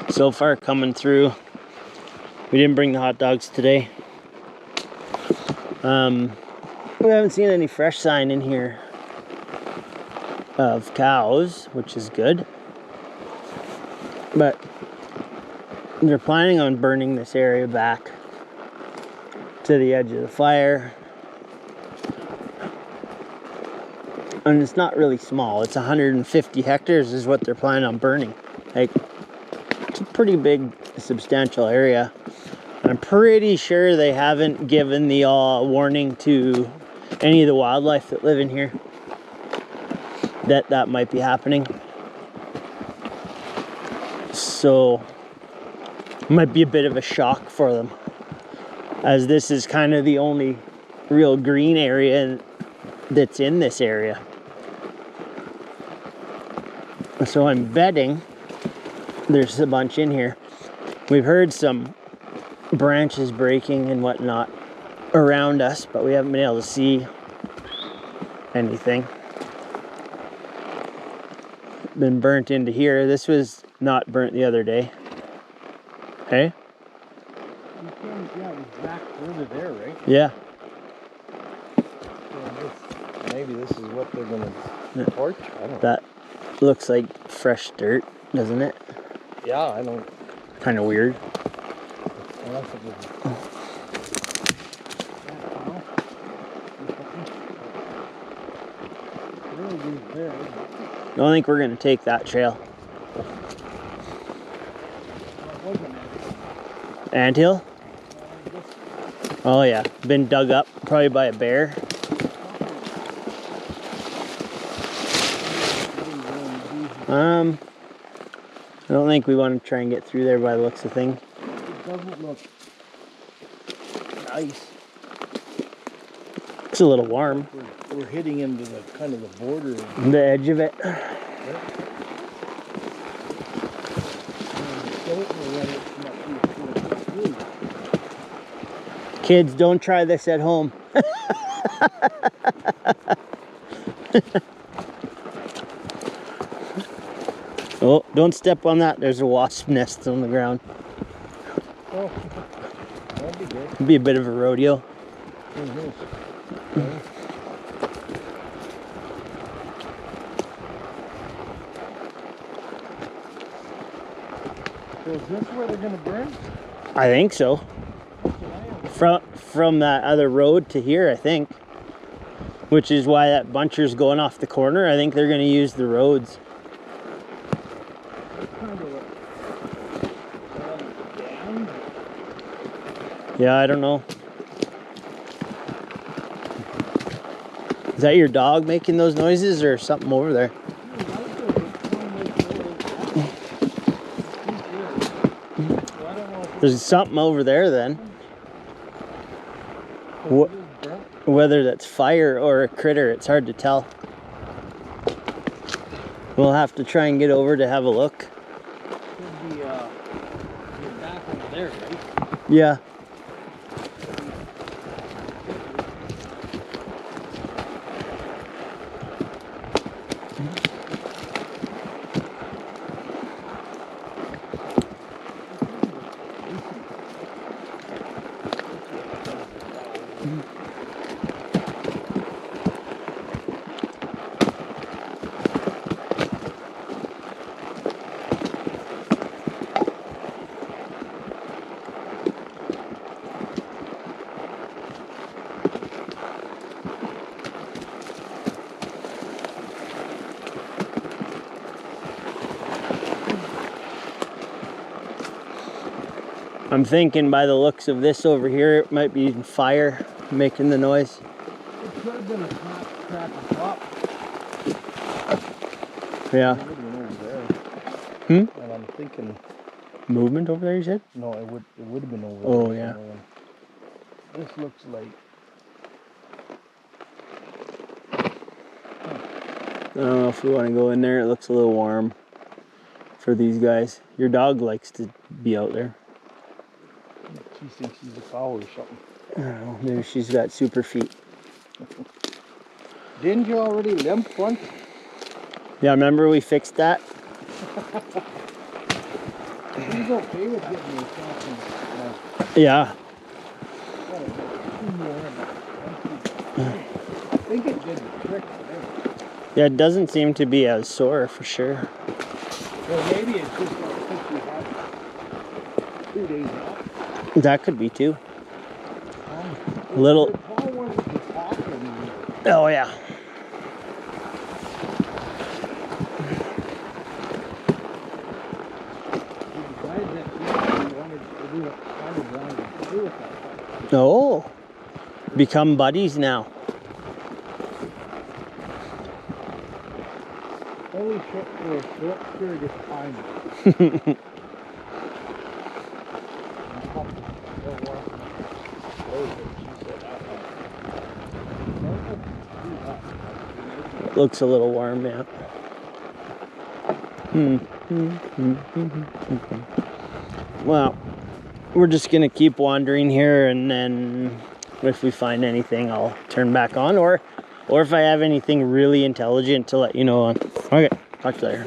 So far coming through. We didn't bring the hot dogs today. We haven't seen any fresh sign in here of cows, which is good. But they're planning on burning this area back to the edge of the fire. And it's not really small. It's 150 hectares is what they're planning on burning. Like, it's a pretty big, substantial area. I'm pretty sure they haven't given the warning to any of the wildlife that live in here that might be happening. So it might be a bit of a shock for them, as this is kind of the only real green area that's in this area. So I'm betting there's a bunch in here. We've heard some branches breaking and whatnot around us, but we haven't been able to see anything. Been burnt into here. This was not burnt the other day. Hey? Yeah, it was back further there, right? Yeah. So maybe this is what they're gonna torch. I don't know. That looks like fresh dirt, doesn't it? Yeah, I don't. Kind of weird. Unless it was. I don't think we're gonna take that trail. Anthill? Oh yeah, been dug up probably by a bear. I don't think we want to try and get through there by the looks of things. It doesn't look nice. It's a little warm. We're hitting into the kind of the border. The edge of it. Kids, don't try this at home. Oh, don't step on that. There's a wasp nest on the ground. Oh, that'd be good. It'd be a bit of a rodeo. So is this where they're gonna burn? I think so. From that other road to here, I think. Which is why that buncher's going off the corner. I think they're gonna use the roads. Yeah, I don't know. Is that your dog making those noises or something over there? There's something over there then. Whether that's fire or a critter, it's hard to tell. We'll have to try and get over to have a look. Could be back over there, right? Yeah. I'm thinking by the looks of this over here, it might be fire making the noise. It could have been a crack and pop. Yeah. It would have been over there. Hmm? And I'm thinking. Movement over there, you said? No, it would have been over there. Oh, yeah. This looks like. I don't know if we want to go in there. It looks a little warm for these guys. Your dog likes to be out there. She thinks she's a cow or something. I don't know. Maybe she's got super feet. Didn't you already limp once? Yeah, remember we fixed that? He's okay with getting yourself in. Yeah. I think it did the trick today. Yeah, it doesn't seem to be as sore for sure. Well, maybe it's just like you had 2 days off. That could be too. Little. Oh yeah. Oh, become buddies now. Only shit for a short period of time. Looks a little warm, yeah. Well, we're just gonna keep wandering here, and then if we find anything, I'll turn back on, or if I have anything really intelligent to let you know on. Okay, talk to you later.